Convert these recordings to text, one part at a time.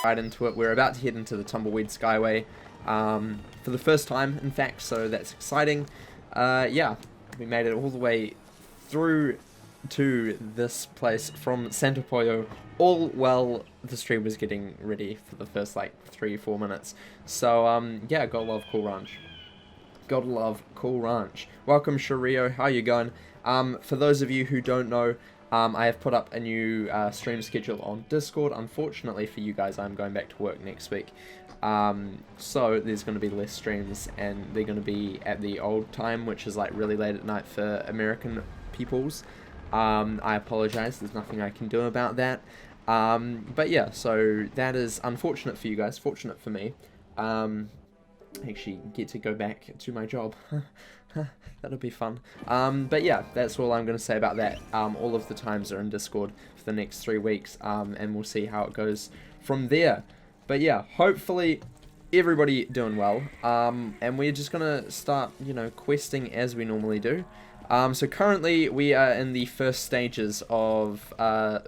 right into it. We're about to head into the Tumbleweed Skyway for the first time, in fact, so that's exciting. Yeah, we made it all the way through to this place from Santo Pollo, all while the stream was getting ready for the first like 3-4 minutes. So yeah, gotta love Cool Ranch. Gotta love Cool Ranch. Welcome Shario, how you going? For those of you who don't know, I have put up a new stream schedule on Discord. Unfortunately for you guys, I'm going back to work next week. So there's going to be less streams, and they're going to be at the old time, which is like really late at night for American peoples. I apologize, there's nothing I can do about that. But yeah, so that is unfortunate for you guys, fortunate for me. Actually get to go back to my job. That'll be fun. But yeah, that's all I'm going to say about that. All of the times are in Discord for the next 3 weeks, and we'll see how it goes from there. But yeah, hopefully everybody doing well, and we're just going to start, you know, questing as we normally do. So currently we are in the first stages of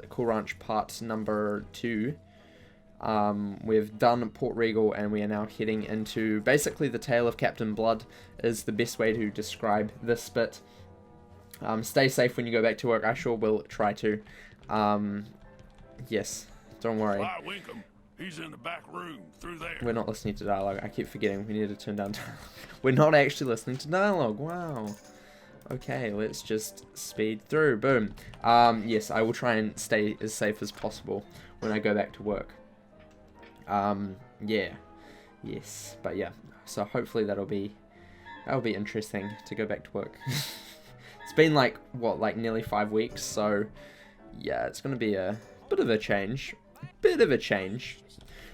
Cool Ranch part number 2. We've done Port Regal, and we are now heading into basically the tale of Captain Blood is the best way to describe this bit. Stay safe when you go back to work. I sure will try to. Yes, don't worry. Why, Winkham? He's in the back room through there. We're not listening to dialogue. I keep forgetting we need to turn down dialogue. We're not actually listening to dialogue. Wow. Okay, let's just speed through. Boom. Yes, I will try and stay as safe as possible when I go back to work. Yeah. Yes. But yeah. So hopefully that'll be interesting to go back to work. It's been like, what, like nearly 5 weeks, so yeah, it's gonna be a bit of a change.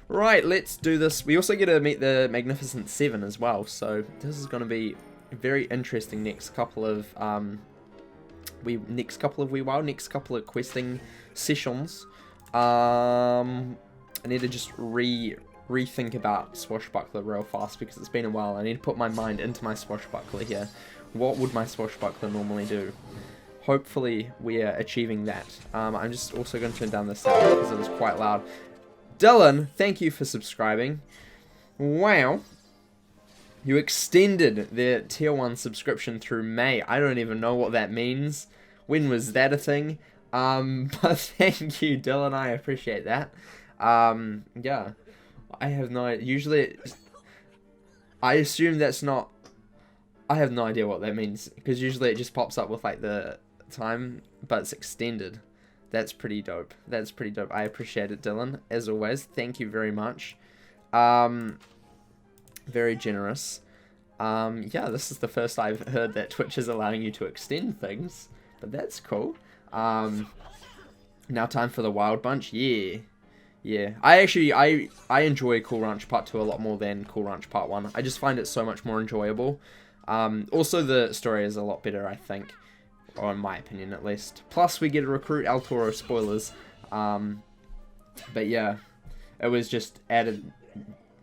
Right, let's do this. We also get to meet the Magnificent Seven as well, so this is gonna be very interesting next couple of next couple of questing sessions. I need to just rethink about Swashbuckler real fast because it's been a while. I need to put my mind into my Swashbuckler here. What would my Swashbuckler normally do? Hopefully we are achieving that. I'm just also going to turn down the sound because it was quite loud. Dylan, thank you for subscribing. Wow. You extended the tier 1 subscription through May. I don't even know what that means. When was that a thing? But thank you, Dylan. I appreciate that. Yeah. I have no idea. Usually, I assume that's not... I have no idea what that means. Because usually it just pops up with, like, the time. But it's extended. That's pretty dope. That's pretty dope. I appreciate it, Dylan. As always, thank you very much. Very generous. Yeah, this is the first I've heard that Twitch is allowing you to extend things. But that's cool. Now time for the Wild Bunch. Yeah. Yeah. I enjoy Cool Ranch Part 2 a lot more than Cool Ranch Part 1. I just find it so much more enjoyable. Also, the story is a lot better, I think. Or in my opinion, at least. Plus, we get to recruit El Toro, spoilers. But yeah, it was just added,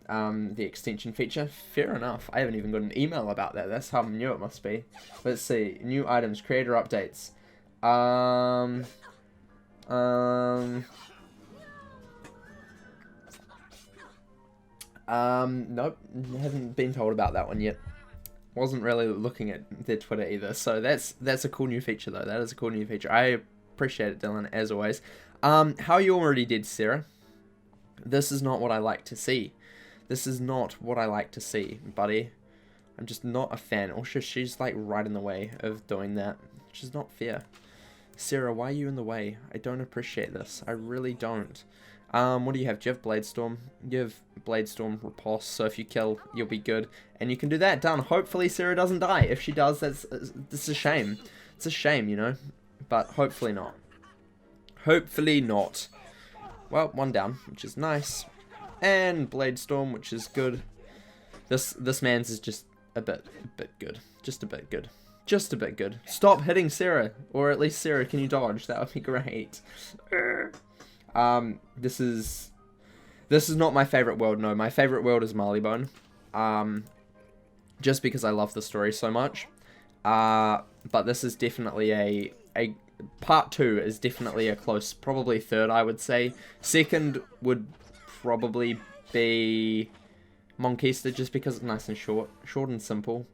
the extension feature. Fair enough. I haven't even got an email about that. That's how new it must be. Let's see. New items, creator updates. Nope. Haven't been told about that one yet. Wasn't really looking at their Twitter either, so that's a cool new feature though. That is a cool new feature. I appreciate it, Dylan, as always. How are you already dead, Sarah? This is not what I like to see. This is not what I like to see, buddy. I'm just not a fan. Also, she's like right in the way of doing that, which is not fair. Sarah, why are you in the way? I don't appreciate this. I really don't. What do you have? Do you have Bladestorm? You have Bladestorm Riposte, so if you kill, you'll be good. And you can do that. Done. Hopefully Sarah doesn't die. If she does, that's a shame. It's a shame, you know? But hopefully not. Hopefully not. Well, one down, which is nice. And Bladestorm, which is good. This man's is just a bit good. Just a bit good. Just a bit good. Stop hitting Sarah. Or at least Sarah, can you dodge? That would be great. This is not my favorite world. No, my favorite world is Marleybone. Just because I love the story so much. But this is definitely a part 2 is definitely a close, probably third, I would say. Second would probably be Monkeister, just because it's nice and short and simple.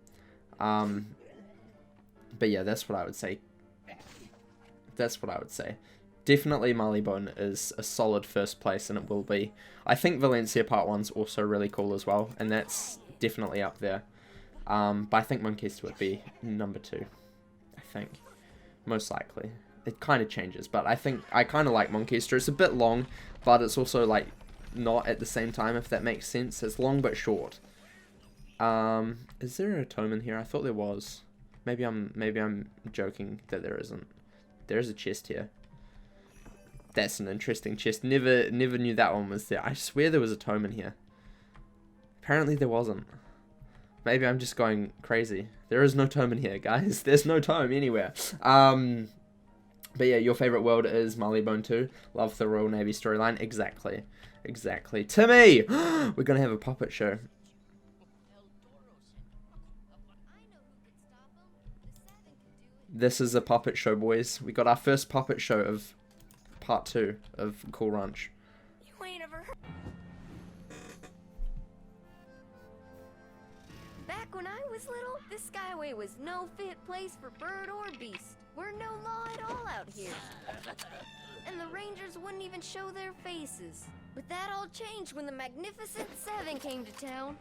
But yeah, that's what I would say. Definitely Marleybone is a solid first place, and it will be. I think Valencia Part 1's also really cool as well, and that's definitely up there. But I think Monkeister would be number 2. I think. Most likely. It kind of changes, but I think I kind of like Monkeister. It's a bit long, but it's also like not at the same time, if that makes sense. It's long but short. Is there a tome in here? I thought there was. Maybe I'm joking that there isn't. There is a chest here. That's an interesting chest. Never knew that one was there. I swear there was a tome in here. Apparently there wasn't. Maybe I'm just going crazy. There is no tome in here, guys. There's no tome anywhere. But yeah, your favorite world is Marleybone 2. Love the Royal Navy storyline. Exactly. Timmy! We're gonna have a puppet show. This is a puppet show, boys. We got our first puppet show of part 2 of Cool Ranch. You ain't ever heard. Back when I was little, this skyway was no fit place for bird or beast. We're no law at all out here. And the rangers wouldn't even show their faces. But that all changed when the Magnificent Seven came to town.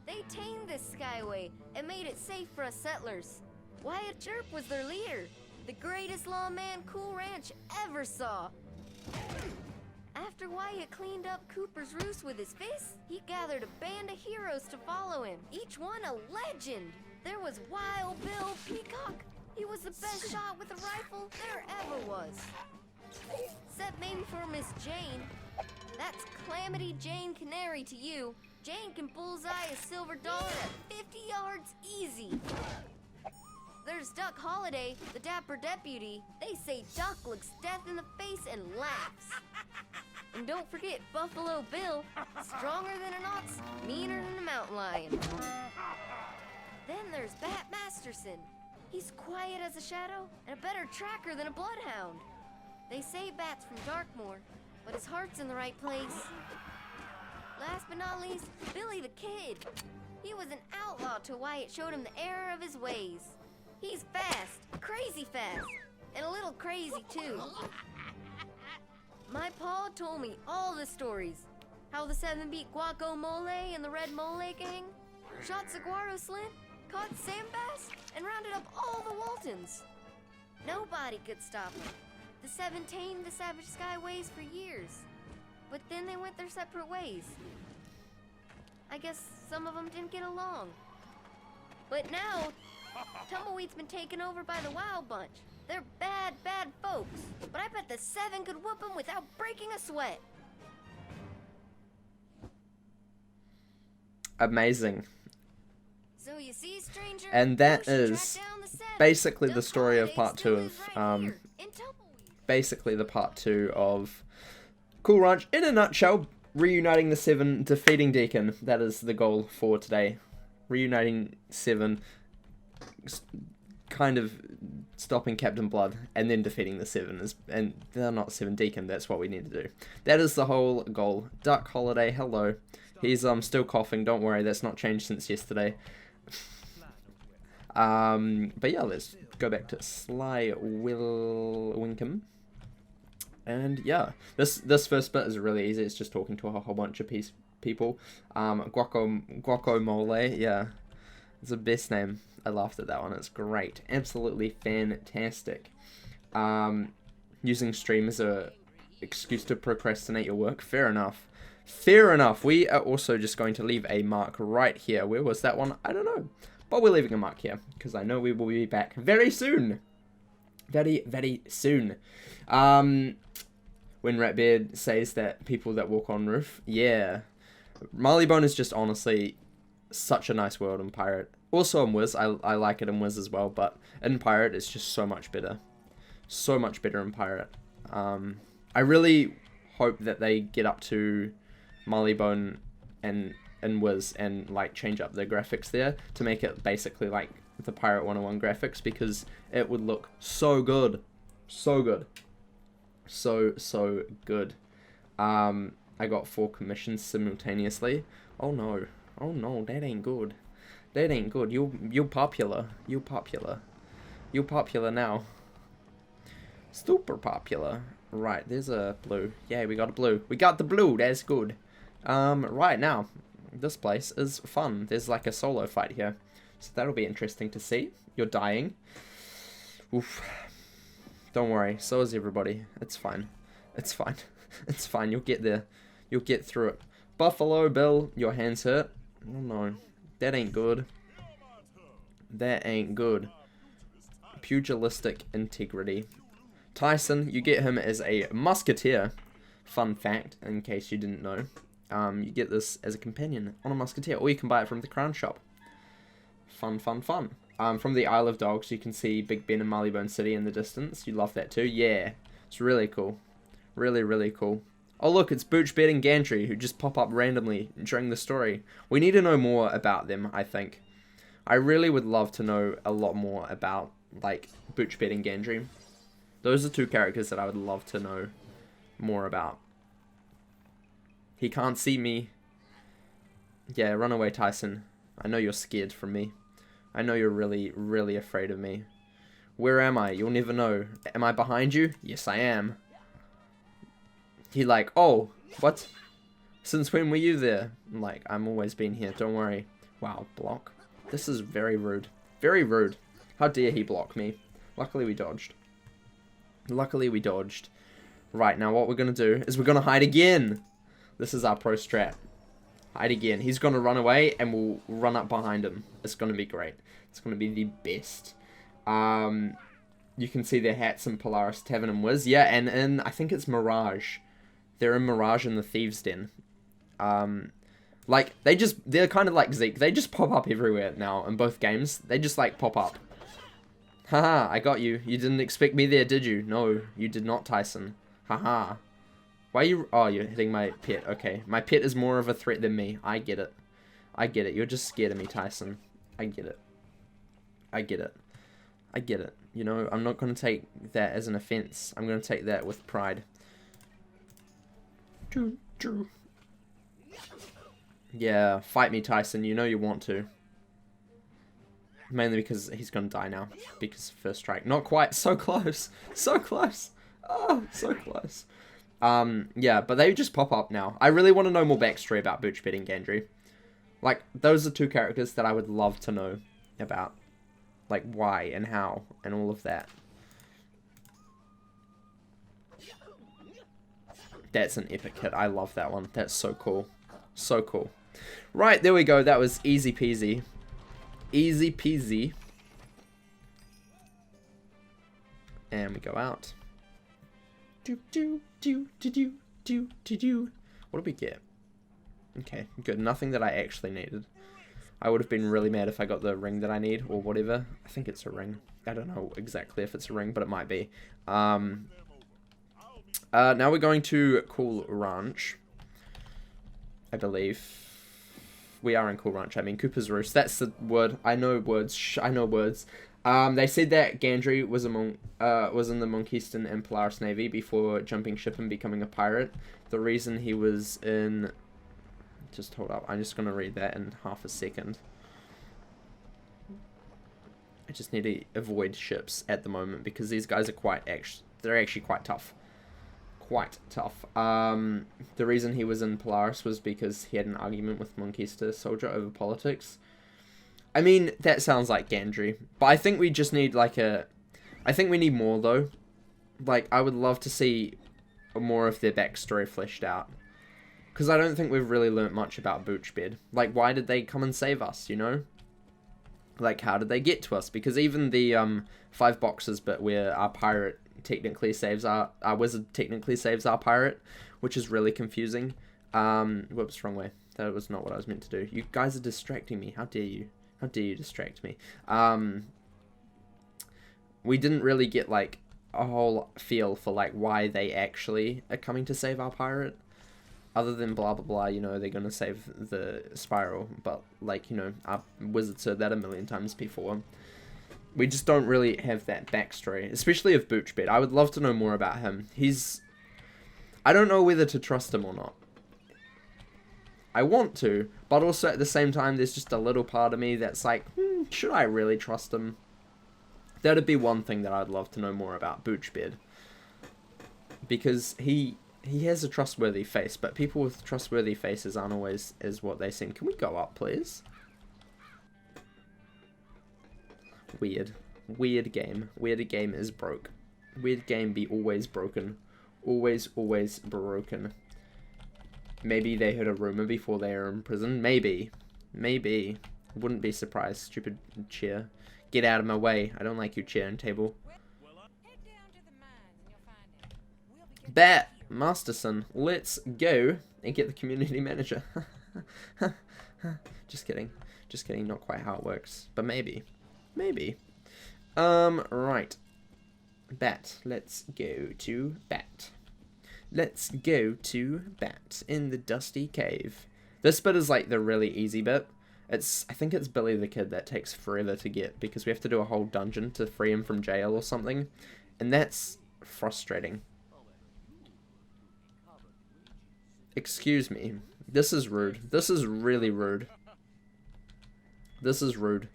They tamed this skyway and made it safe for us settlers. Wyatt Jerp was their leader, the greatest lawman Cool Ranch ever saw. After Wyatt cleaned up Cooper's Roost with his fists, he gathered a band of heroes to follow him, each one a legend. There was Wild Bill Peacock. He was the best shot with a rifle there ever was. Except maybe for Miss Jane. That's Calamity Jane Canary to you. Jane can bullseye a silver dollar at 50 yards easy. There's Duck Holiday, the dapper deputy. They say Duck looks death in the face and laughs. And don't forget Buffalo Bill, stronger than an ox, meaner than a mountain lion. Then there's Bat Masterson. He's quiet as a shadow and a better tracker than a bloodhound. They say Bat's from Darkmoor, but his heart's in the right place. Last but not least, Billy the Kid. He was an outlaw till Wyatt showed him the error of his ways. He's fast, crazy fast, and a little crazy too. My pa told me all the stories. How the Seven beat Guacamole and the Red Mole Gang, shot Saguaro Slint, caught Sam Bass, and rounded up all the Waltons. Nobody could stop them. The Seven tamed the Savage Skyways for years, but then they went their separate ways. I guess some of them didn't get along. But now, Tumbleweed's been taken over by the Wild Bunch. They're bad, bad folks, but I bet the Seven could whoop them without breaking a sweat. Amazing. So you see, stranger, And that you should is track down the Seven. basically the Duck story of Holiday part 2 still of lives right here in Tumbleweed. basically the part 2 of Cool Ranch in a nutshell. Reuniting the Seven, defeating Deacon. That is the goal for today. Reuniting Seven, kind of stopping Captain Blood, and then defeating the Seven. And they're not Seven Deacon, that's what we need to do. That is the whole goal. Duck Holiday, hello. He's still coughing, don't worry, that's not changed since yesterday. But yeah, let's go back to Sly Winkham. And yeah, this first bit is really easy. It's just talking to a whole bunch of people. Guacamole, yeah, it's the best name. I laughed at that one. It's great, absolutely fantastic. Using stream as a excuse to procrastinate your work. Fair enough. Fair enough. We are also just going to leave a mark right here. Where was that one? I don't know, but we're leaving a mark here because I know we will be back very soon. Very, very soon. When Ratbeard says that people that walk on roof, yeah. Marleybone is just honestly such a nice world in Pirate. Also in Wiz, I like it in Wiz as well, but in Pirate it's just so much better. So much better in Pirate. I really hope that they get up to Marleybone and Wiz and like change up the graphics there to make it basically like the Pirate 101 graphics, because it would look so good. So good. So good. I got 4 commissions simultaneously. Oh no. Oh no, that ain't good. That ain't good. You're popular. You're popular. You're popular now. Super popular. Right, there's a blue. Yeah, we got a blue. We got the blue. That's good. Right now, this place is fun. There's like a solo fight here. So that'll be interesting to see. You're dying. Oof. Don't worry. So is everybody. It's fine. It's fine. It's fine. You'll get there. You'll get through it. Buffalo Bill, your hands hurt. Oh no. That ain't good. That ain't good. Pugilistic integrity. Tyson, you get him as a musketeer. Fun fact, in case you didn't know. You get this as a companion on a musketeer, or you can buy it from the Crown Shop. Fun, fun, fun. From the Isle of Dogs, you can see Big Ben and Marleybone City in the distance. You love that too. Yeah, it's really cool. Really, really cool. Oh look, it's Boochbed and Gantry, who just pop up randomly during the story. We need to know more about them, I think. I really would love to know a lot more about, like, Boochbed and Gantry. Those are 2 characters that I would love to know more about. He can't see me. Yeah, run away, Tyson. I know you're scared from me. I know you're really, really afraid of me. Where am I? You'll never know. Am I behind you? Yes, I am. He like, oh, what? Since when were you there? I'm like, I'm always been here, don't worry. Wow, block. This is very rude. Very rude. How dare he block me? Luckily we dodged. Luckily we dodged. Right, now what we're going to do is we're going to hide again. This is our pro strat. Hide again. He's going to run away and we'll run up behind him. It's going to be great. It's going to be the best. You can see their hats in Polaris Tavern and Wiz. Yeah, and in, I think it's Mirage. They're in Mirage in the Thieves' Den. Like, they're kind of like Zeke. They just pop up everywhere now in both games. They just, like, pop up. Haha, I got you. You didn't expect me there, did you? No, you did not, Tyson. Haha. Why are you... Oh, you're hitting my pet. Okay. My pet is more of a threat than me. I get it. I get it. You're just scared of me, Tyson. I get it. I get it. I get it. You know, I'm not going to take that as an offense. I'm going to take that with pride. Yeah, fight me, Tyson. You know you want to. Mainly because he's going to die now. Because first strike. Not quite. So close. So close. Oh, so close. Yeah, but they just pop up now. I really want to know more backstory about Boochbed and Gandry. Like, those are 2 characters that I would love to know about. Like, why and how and all of that. That's an epic hit. I love that one. That's so cool. So cool. Right, there we go. That was easy peasy. Easy peasy. And we go out. What did we get? Okay, good. Nothing that I actually needed. I would have been really mad if I got the ring that I need, or whatever. I think it's a ring. I don't know exactly if it's a ring, but it might be. Now we're going to Cool Ranch. I believe. We are in Cool Ranch. I mean, Cooper's Roost. That's the word. I know words. I know words. They said that Gandry was in the Monkeyston and Polaris Navy before jumping ship and becoming a pirate. The reason he was in... Just hold up. I'm just going to read that in half a second. I just need to avoid ships at the moment because these guys are they're actually quite tough. Quite tough. The reason he was in Polaris was because he had an argument with Monkeyston soldier over politics. I mean, that sounds like Gandry. But I think we just need, like, I think we need more, though. Like, I would love to see more of their backstory fleshed out. Because I don't think we've really learnt much about Boochbed. Like, why did they come and save us, you know? Like, how did they get to us? Because even the 5 boxes bit where our pirate technically saves our wizard technically saves our pirate, which is really confusing. Whoops, wrong way. That was not what I was meant to do. You guys are distracting me. How dare you? How dare you distract me? We didn't really get, like, a whole feel for, like, why they actually are coming to save our pirate. Other than blah, blah, blah, you know, they're going to save the Spiral. But, like, you know, our wizard said that a million times before. We just don't really have that backstory. Especially of Boochbed. I would love to know more about him. I don't know whether to trust him or not. I want to, but also at the same time, there's just a little part of me that's like, should I really trust him? That'd be one thing that I'd love to know more about Boochbeard. Because he has a trustworthy face, but people with trustworthy faces aren't always as what they seem. Can we go up, please? Weird. Weird game. Weird game is broke. Weird game be always broken. Always, always broken. Maybe they heard a rumor before they were in prison. Maybe. Maybe. Wouldn't be surprised. Stupid chair. Get out of my way. I don't like your chair and table. Bet. Masterson. Let's go and get the community manager. Just kidding. Just kidding. Not quite how it works. But maybe. Maybe. Right. Bat. Let's go to Bat. Let's go to Bat in the dusty cave. This bit is like the really easy bit. I think it's Billy the Kid that takes forever to get because we have to do a whole dungeon to free him from jail or something. And that's frustrating. Excuse me. This is rude. This is really rude. This is rude.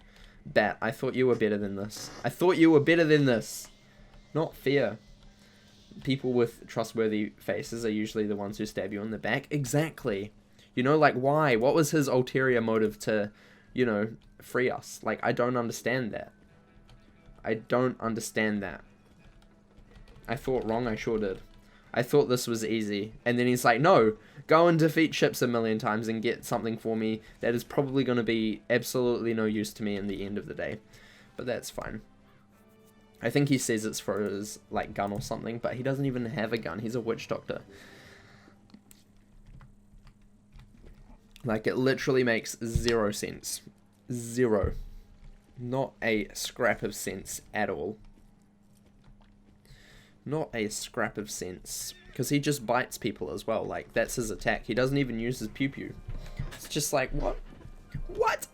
Bat, I thought you were better than this. I thought you were better than this. Not fair. People with trustworthy faces are usually the ones who stab you in the back. Exactly. You know, like, why? What was his ulterior motive to, you know, free us? Like, I don't understand that. I don't understand that. I thought wrong, I sure did. I thought this was easy. And then he's like, no, go and defeat ships a million times and get something for me that is probably going to be absolutely no use to me in the end of the day. But that's fine. I think he says it's for his, like, gun or something, but he doesn't even have a gun. He's a witch doctor. Like, it literally makes 0 sense. 0. Not a scrap of sense at all. Not a scrap of sense. Because he just bites people as well. Like, that's his attack. He doesn't even use his pew-pew. It's just like, what? What?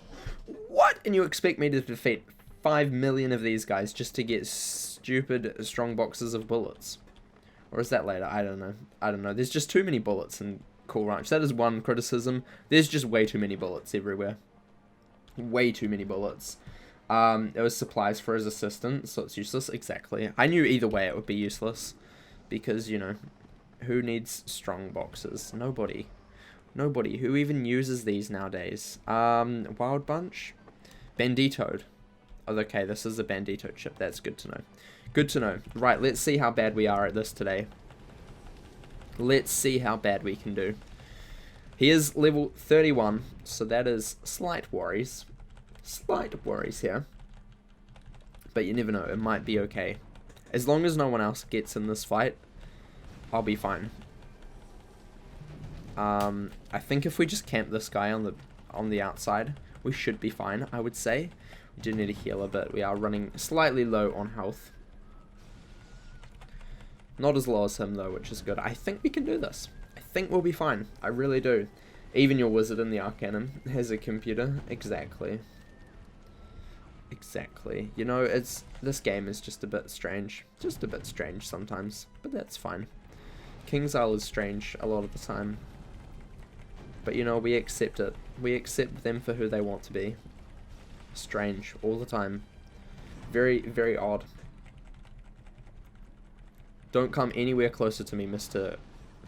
What? And you expect me to defeat 5 million of these guys just to get stupid strong boxes of bullets? Or is that later? I don't know. I don't know. There's just too many bullets in Cool Ranch. That is one criticism. There's just way too many bullets everywhere. Way too many bullets. It was supplies for his assistant, so it's useless. Exactly. I knew either way it would be useless. Because, you know, who needs strong boxes? Nobody. Nobody. Who even uses these nowadays? Wild Bunch? Banditoed. Oh, okay, this is a Bandito chip. That's good to know. Good to know. Right, let's see how bad we are at this today. Let's see how bad we can do. He is level 31, so that is slight worries. Slight worries here. But you never know, it might be okay. As long as no one else gets in this fight, I'll be fine. I think if we just camp this guy on the outside, we should be fine, I would say. We do need to heal a bit. We are running slightly low on health. Not as low as him, though, which is good. I think we can do this. I think we'll be fine. I really do. Even your wizard in the Arcanum has a computer. Exactly. Exactly. You know, this game is just a bit strange. Just a bit strange sometimes. But that's fine. King's Isle is strange a lot of the time. But, you know, we accept it. We accept them for who they want to be. Strange. All the time. Very, very odd. Don't come anywhere closer to me, Mr.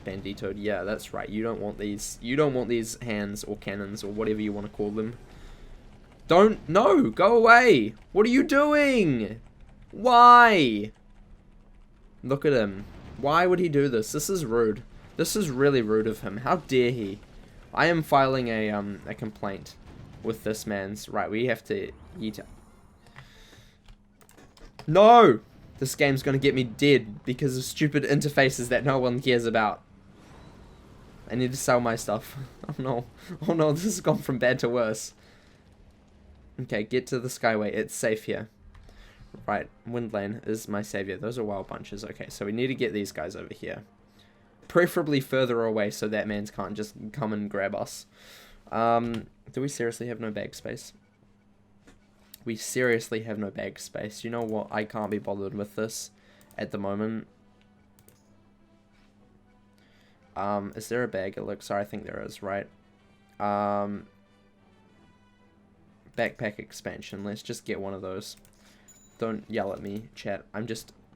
Bandito. Yeah, that's right. You don't want these. You don't want these hands or cannons or whatever you want to call them. Don't. No, go away. What are you doing? Why? Look at him. Why would he do this? This is rude. This is really rude of him. How dare he? I am filing a complaint with this man's. Right, we have to eat. No. This game's gonna get me dead because of stupid interfaces that no one cares about. I need to sell my stuff. Oh no. Oh no, this has gone from bad to worse. Okay, get to the Skyway. It's safe here. Right, Windlane is my savior. Those are wild bunches. Okay, so we need to get these guys over here. Preferably further away so that man can't just come and grab us. Do we seriously have no bag space? We seriously have no bag space. You know what? I can't be bothered with this at the moment. Is there a bag elixir? I think there is, right? Backpack expansion. Let's just get one of those. Don't yell at me, chat.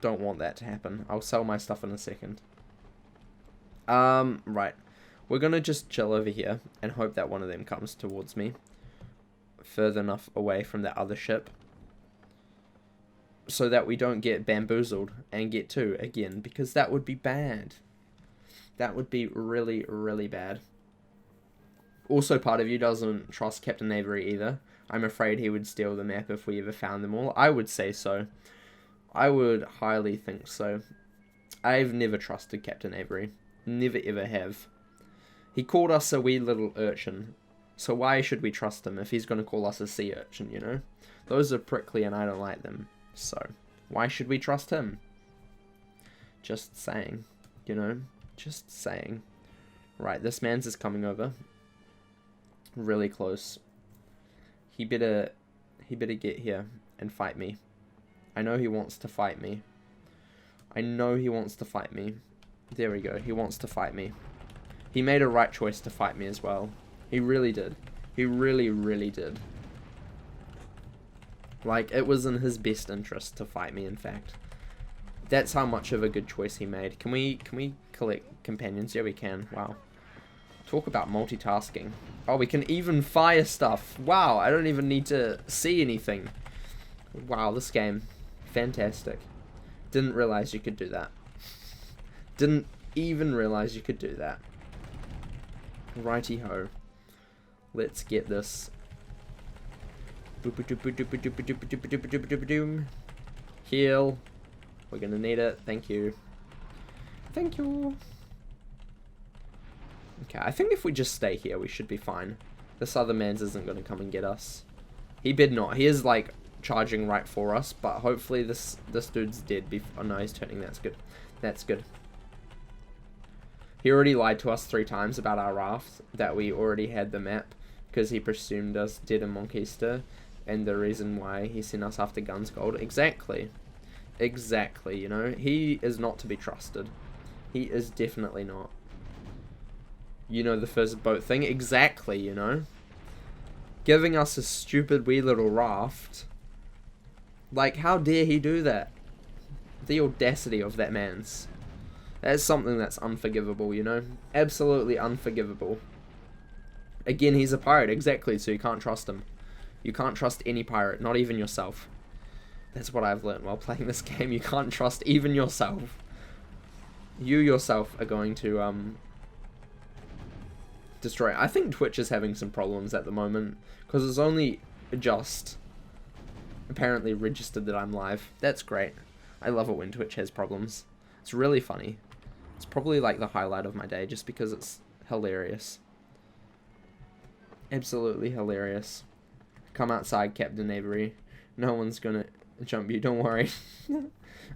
Don't want that to happen. I'll sell my stuff in a second. Right. We're gonna just chill over here and hope that one of them comes towards me. Further enough away from that other ship. So that we don't get bamboozled and get two again. Because that would be bad. That would be really, really bad. Also, part of you doesn't trust Captain Avery either. I'm afraid he would steal the map if we ever found them all. I would say so. I would highly think so. I've never trusted Captain Avery. Never ever have. He called us a wee little urchin. So why should we trust him if he's going to call us a sea urchin, you know? Those are prickly and I don't like them. So, why should we trust him? Just saying. You know? Just saying. Right, this man's is coming over. Really close. He better get here and fight me. I know he wants to fight me. I know he wants to fight me. There we go. He wants to fight me. He made a right choice to fight me as well. He really did. He really, really did. Like, it was in his best interest to fight me, in fact. That's how much of a good choice he made. Can we collect companions? Yeah, we can. Wow. Talk about multitasking. Oh, we can even fire stuff. Wow, I don't even need to see anything. Wow, this game. Fantastic. Didn't realize you could do that. Didn't even realize you could do that. Righty-ho. Let's get this. Heal. We're gonna need it. Thank you. Thank you. Okay, I think if we just stay here, we should be fine. This other man's isn't gonna come and get us. He bid not. He is, like, charging right for us, but hopefully this dude's dead before... Oh, no, he's turning. That's good. That's good. He already lied to us 3 times about our raft, that we already had the map, because he presumed us dead in Monkeister, and the reason why he sent us after Guns Gold. Exactly. Exactly, you know. He is not to be trusted. He is definitely not. You know, the first boat thing. Exactly, you know. Giving us a stupid wee little raft. Like, how dare he do that? The audacity of that man's. That's something that's unforgivable, you know? Absolutely unforgivable. Again, he's a pirate, exactly, so you can't trust him. You can't trust any pirate, not even yourself. That's what I've learned while playing this game. You can't trust even yourself. You yourself are going to, destroy it. I think Twitch is having some problems at the moment, because it's only just apparently registered that I'm live. That's great. I love it when Twitch has problems. It's really funny. It's probably like the highlight of my day, just because it's hilarious. Absolutely hilarious. Come outside, Captain Avery. No one's gonna jump you, don't worry.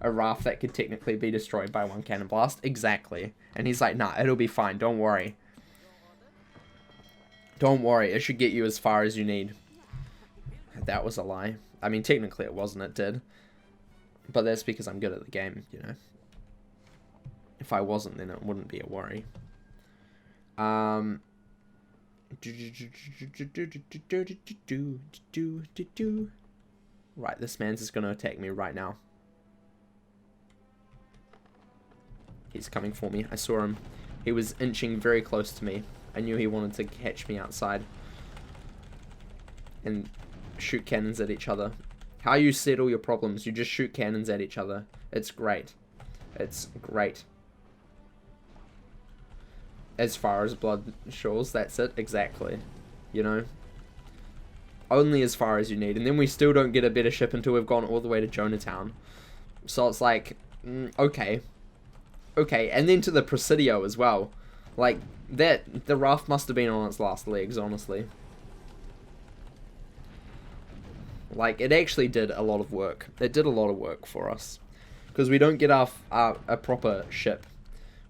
A raft that could technically be destroyed by 1 cannon blast. Exactly. And he's like, nah, it'll be fine, don't worry. Don't worry, it should get you as far as you need. That was a lie. I mean, technically it wasn't, it did. But that's because I'm good at the game, you know. If I wasn't, then it wouldn't be a worry. Right, this man's just going to attack me right now. He's coming for me. I saw him. He was inching very close to me. I knew he wanted to catch me outside. And shoot cannons at each other. How you settle your problems, you just shoot cannons at each other. It's great. It's great. As far as blood shows, that's it. Exactly. You know? Only as far as you need. And then we still don't get a better ship until we've gone all the way to Jonahtown. So it's like, okay. Okay, and then to the Presidio as well. Like, the raft must have been on its last legs, honestly. Like, it actually did a lot of work. It did a lot of work for us. Because we don't get a proper ship,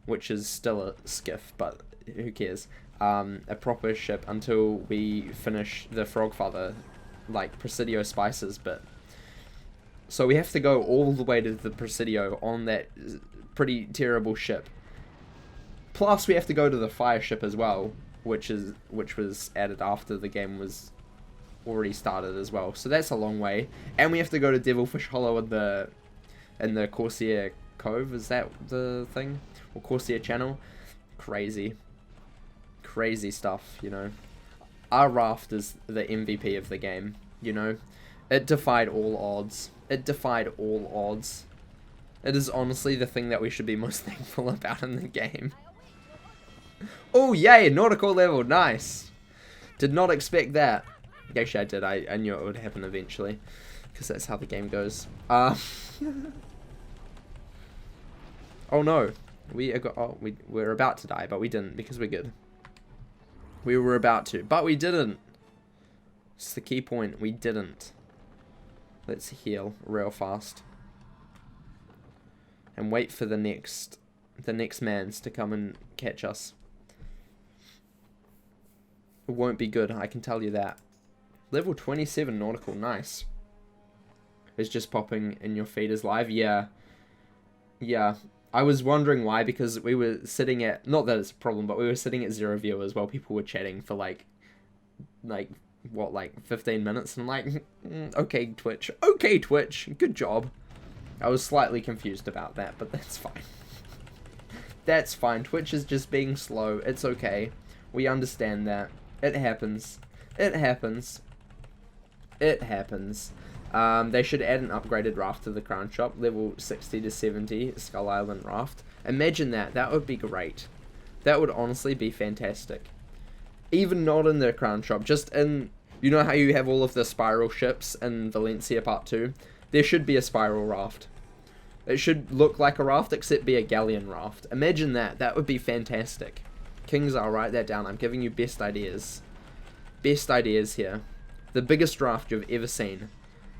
which is still a skiff, but who cares? A proper ship until we finish the Frogfather, like, Presidio Spices bit. So we have to go all the way to the Presidio on that pretty terrible ship. Plus, we have to go to the fire ship as well, which was added after the game was already started as well. So that's a long way, and we have to go to Devilfish Hollow in the Corsair Cove. Is that the thing? Or Corsair Channel? Crazy stuff, you know. Our raft is the MVP of the game, you know. It defied all odds. It defied all odds. It is honestly the thing that we should be most thankful about in the game. Oh, yay! Nautical level. Nice. Did not expect that. Actually, I did. I knew it would happen eventually. Because that's how the game goes. Oh, no. We're about to die, but we didn't because we're good. We were about to, but we didn't. It's the key point. We didn't. Let's heal real fast. And wait for the next mans to come and catch us. It won't be good, I can tell you that. Level 27 nautical, nice. It's just popping in your feed as live. Yeah. I was wondering why, because we were sitting at, not that it's a problem, but we were sitting at 0 viewers while people were chatting for like 15 minutes, and I'm like, okay Twitch, good job. I was slightly confused about that, but that's fine. That's fine. Twitch is just being slow. It's okay. We understand that. It happens. It happens. They should add an upgraded raft to the crown shop, level 60 to 70, Skull Island raft. Imagine that. That would be great. That would honestly be fantastic. Even not in the crown shop, just in, you know how you have all of the spiral ships in Valencia Part 2? There should be a spiral raft. It should look like a raft, except be a galleon raft. Imagine that. That would be fantastic. Kings, I'll write that down. I'm giving you best ideas. Best ideas here. The biggest raft you've ever seen.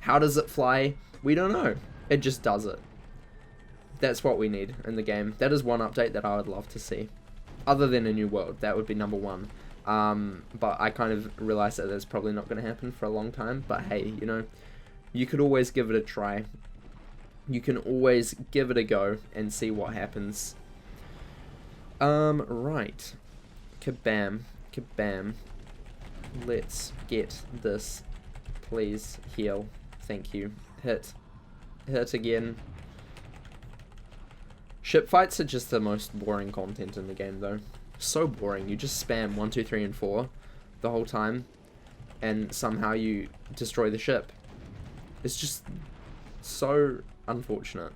How does it fly? We don't know. It just does it. That's what we need in the game. That is one update that I would love to see. Other than a new world. That would be number one. But I kind of realized that that's probably not going to happen for a long time. But hey, you know, you could always give it a try. You can always give it a go and see what happens. Right. Kabam. Let's get this. Please heal. Thank you. Hit again. Ship fights are just the most boring content in the game, though. So boring. You just spam 1, 2, 3, and 4 the whole time, and somehow you destroy the ship. It's just so unfortunate.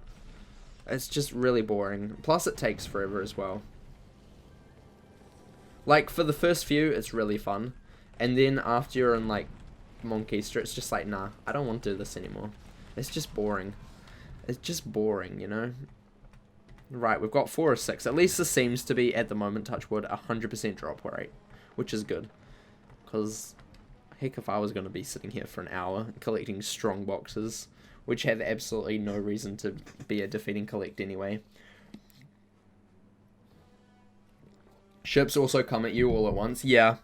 It's just really boring. Plus, it takes forever as well. Like, for the first few, it's really fun. And then after you're in, like, Monkeystra, it's just like, nah, I don't want to do this anymore. It's just boring. It's just boring, you know? Right, we've got 4 or 6. At least this seems to be, at the moment, touch wood, 100% drop rate. Which is good. Because, heck, if I was going to be sitting here for an hour collecting strong boxes, which have absolutely no reason to be a defeating collect anyway. Ships also come at you all at once. Yeah.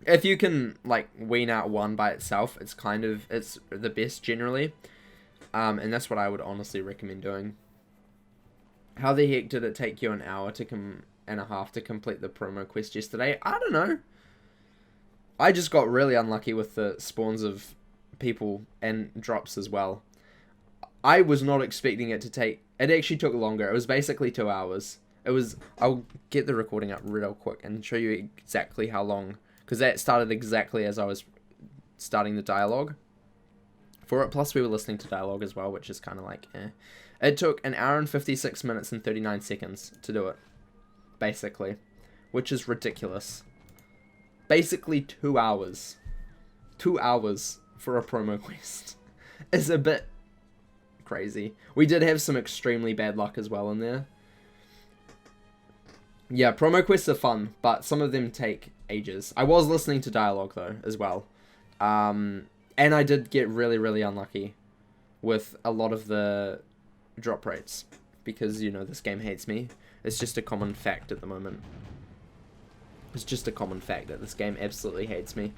If you can, like, wean out one by itself, it's the best generally. And that's what I would honestly recommend doing. How the heck did it take you an hour and a half to complete the promo quest yesterday? I don't know. I just got really unlucky with the spawns of people and drops as well. I was not expecting it to take... It actually took longer. It was basically 2 hours. I'll get the recording up real quick and show you exactly how long, because that started exactly as I was starting the dialogue for it. Plus we were listening to dialogue as well, which is kind of like, eh. It took 1 hour and 56 minutes and 39 seconds to do it, basically, which is ridiculous. Basically 2 hours. 2 hours for a promo quest is a bit crazy. We did have some extremely bad luck as well in there. Yeah, promo quests are fun, but some of them take ages. I was listening to dialogue, though, as well. And I did get really, really unlucky with a lot of the drop rates. Because, you know, this game hates me. It's just a common fact at the moment. It's just a common fact that this game absolutely hates me.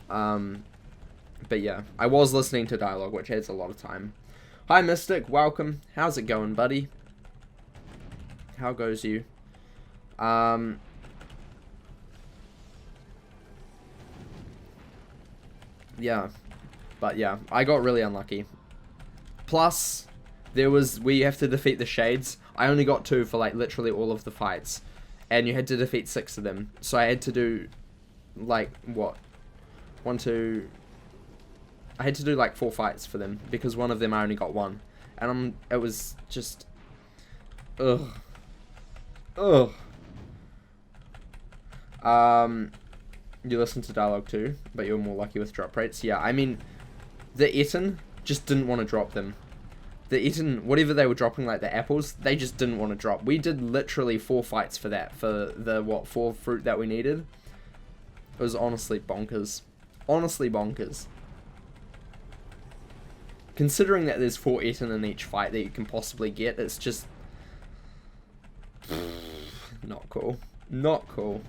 But yeah, I was listening to dialogue, which adds a lot of time. Hi, Mystic. Welcome. How's it going, buddy? How goes you? Yeah. But yeah, I got really unlucky. Plus, we have to defeat the Shades. I only got 2 for like literally all of the fights. And you had to defeat 6 of them. So I had to do like, what? 1, 2... I had to do like 4 fights for them. Because one of them I only got 1. And it was just... Ugh. Ugh. You listen to dialogue too, but you're more lucky with drop rates. Yeah, I mean, the Eton just didn't want to drop them. The Eton, whatever they were dropping, like the apples, they just didn't want to drop. We did literally 4 fights for that, for the, 4 fruit that we needed. It was honestly bonkers. Honestly bonkers. Considering that there's 4 Eton in each fight that you can possibly get, it's just... not cool. Not cool.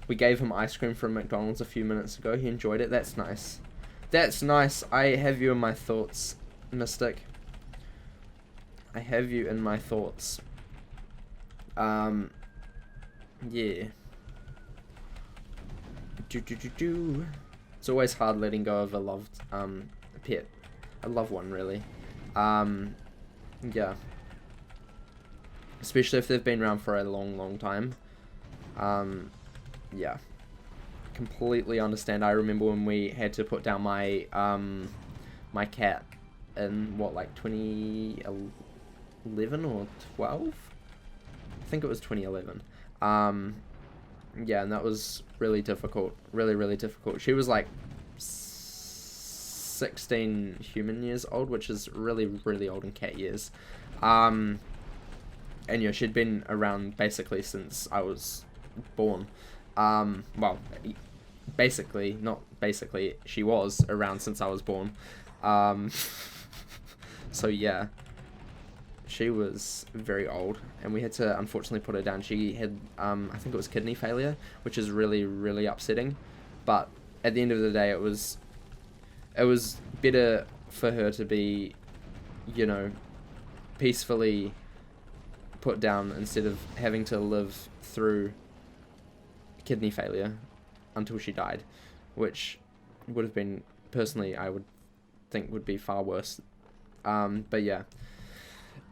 We gave him ice cream from McDonald's a few minutes ago. He enjoyed it. That's nice. That's nice. I have you in my thoughts, Mystic. I have you in my thoughts. Yeah. It's always hard letting go of a loved pet. A loved one, really. Yeah. Especially if they've been around for a long, long time. Yeah. Completely understand. I remember when we had to put down my my cat in what, like 2011 or 12? I think it was 2011. Yeah, and that was really difficult. Really, really difficult. She was like 16 human years old, which is really, really old in cat years. And yeah, she'd been around basically since I was born. Well, basically, not basically, she was around since I was born. So yeah, she was very old, and we had to unfortunately put her down. She had, I think it was kidney failure, which is really, really upsetting. But at the end of the day, it was better for her to be, you know, peacefully put down instead of having to live through kidney failure until she died, which would have been, personally, I would think would be far worse. But yeah,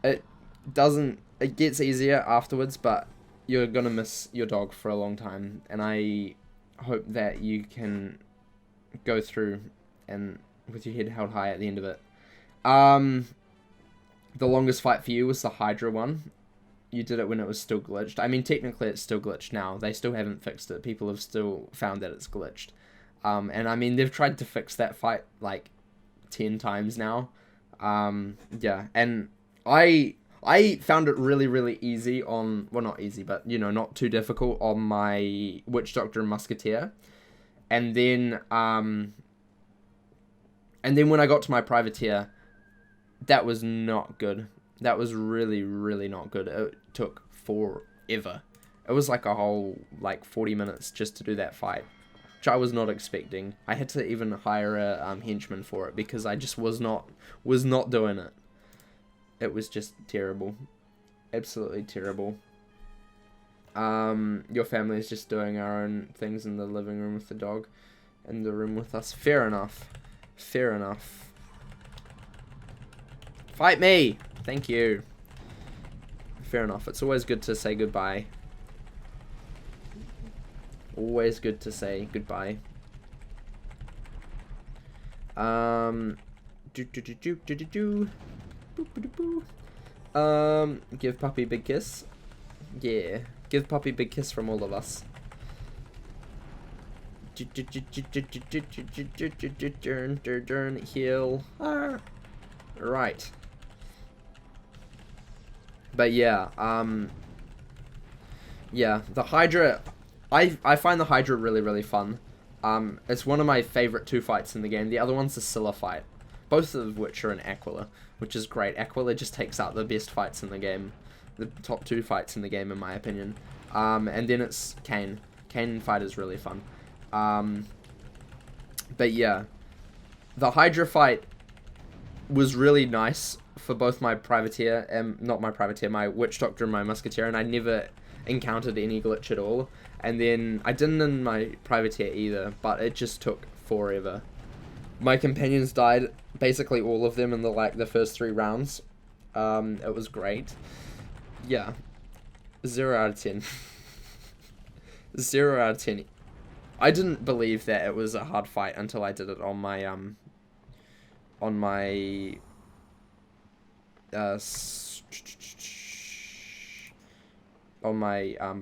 it gets easier afterwards, but you're gonna miss your dog for a long time, and I hope that you can go through and with your head held high at the end of it. The longest fight for you was the Hydra one. You did it when it was still glitched. I mean, technically it's still glitched now. They still haven't fixed it. People have still found that it's glitched. And I mean, they've tried to fix that fight like 10 times now. Yeah, and I found it really, really easy on, well, not easy, but, you know, not too difficult on my Witch Doctor and Musketeer. And then when I got to my Privateer, that was not good. That was really, really not good. It took forever. It was like a whole, like, 40 minutes just to do that fight, which I was not expecting. I had to even hire a henchman for it because I just was not doing it. It was just terrible. Absolutely terrible. Your family is just doing our own things in the living room with the dog, in the room with us. Fair enough. Fair enough. Fight me! Thank you. Fair enough. It's always good to say goodbye. Always good to say goodbye. Give puppy a big kiss. Yeah. Give puppy a big kiss from all of us. Heal. Right. But yeah, yeah, the Hydra, I find the Hydra really, really fun. It's one of my favorite 2 fights in the game. The other one's the Scylla fight, both of which are in Aquila, which is great. Aquila just takes out the best fights in the game, the top 2 fights in the game, in my opinion. And then it's Kane. Kane fight is really fun. But yeah, the Hydra fight was really nice for both my Privateer, not my Privateer, my Witch Doctor and my Musketeer, and I never encountered any glitch at all. And then I didn't in my privateer either, but it just took forever. My companions died, basically all of them in the first 3 rounds. It was great. Yeah. 0 out of 10. 0 out of 10. I didn't believe that it was a hard fight until I did it on my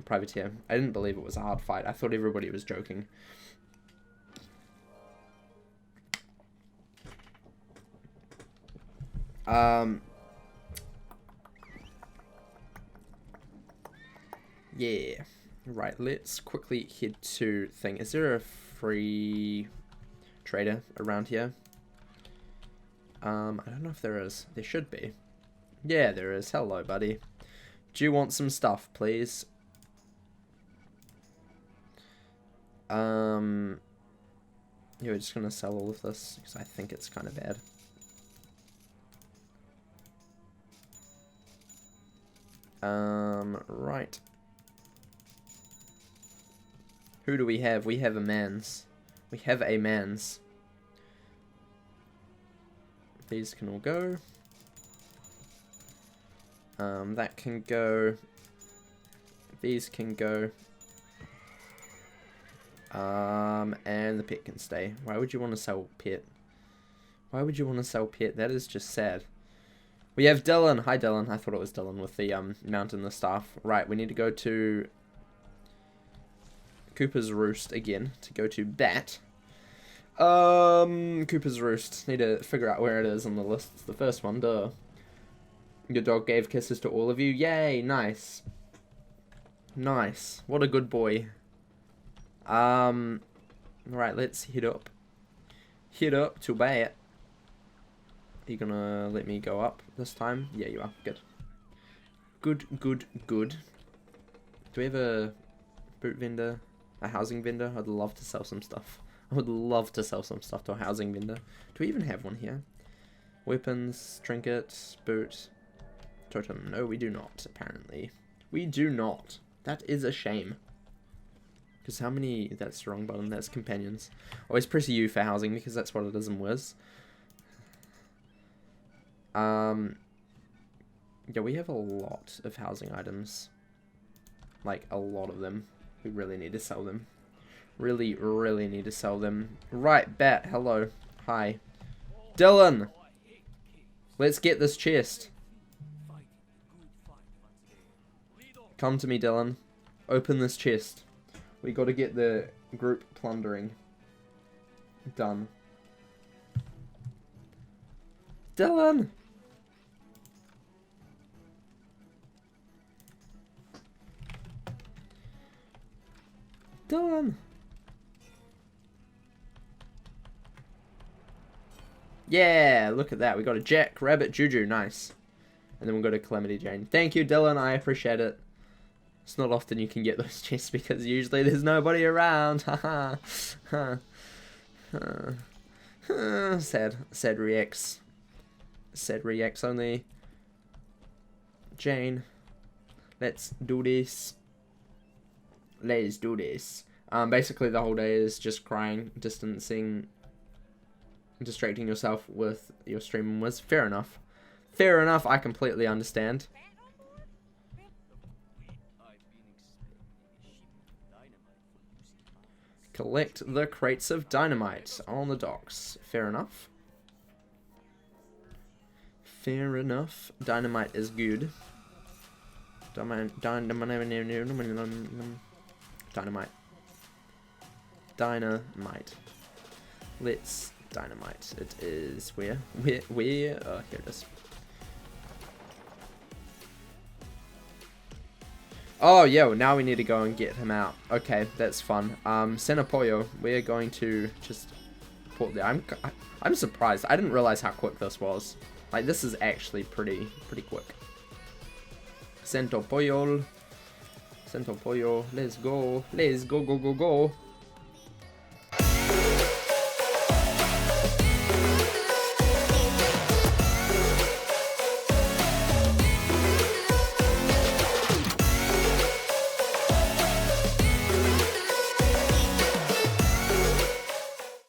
privateer. I didn't believe it was a hard fight. I thought everybody was joking. Yeah. Right, let's quickly head to thing. Is there a free trader around here? I don't know if there is. There should be. Yeah, there is. Hello, buddy. Do you want some stuff, please? Yeah, we're just gonna sell all of this because I think it's kind of bad. Right. Who do we have? We have a man's. We have a man's. These can all go. That can go. These can go. And the pet can stay. Why would you want to sell pet? Why would you want to sell pet? That is just sad. We have Dylan. Hi, Dylan. I thought it was Dylan with the mount and the staff. Right, we need to go to Cooper's Roost again to go to that. Cooper's Roost. Need to figure out where it is on the list. It's the first one, duh. Your dog gave kisses to all of you. Yay, nice. Nice. What a good boy. Right, let's head up. Head up to bat. Are you gonna let me go up this time? Yeah, you are. Good. Good, good, good. Do we have a boot vendor? A housing vendor? I'd love to sell some stuff. I would love to sell some stuff to a housing vendor. Do we even have one here? Weapons, trinkets, boot, totem. No, we do not, apparently. We do not. That is a shame. Because how many... That's the wrong button. That's companions. Always press U for housing because that's what it is in Wiz. Yeah, we have a lot of housing items. Like, a lot of them. We really need to sell them. Really, really need to sell them. Right, Bat, hello. Hi. Dylan! Let's get this chest. Come to me, Dylan. Open this chest. We gotta get the group plundering done. Dylan! Dylan! Yeah, look at that. We got a Jack, Rabbit, Juju. Nice. And then we'll go to Calamity Jane. Thank you, Dylan. I appreciate it. It's not often you can get those chests because usually there's nobody around. Haha. Sad. Sad reacts. Sad reacts only. Jane. Let's do this. Let's do this. Basically the whole day is just crying, distracting yourself with your stream was fair enough. Fair enough, I completely understand. Collect the crates of dynamite on the docks. Fair enough. Fair enough. Dynamite is good. Dynamite. Dynamite. Let's dynamite. It is where? Oh, here it is. Oh, yeah, now we need to go and get him out. Okay, that's fun. Senapollo, we're going to just port there. I'm surprised. I didn't realize how quick this was. Like, this is actually pretty quick. Centopollo. Let's go. Let's go.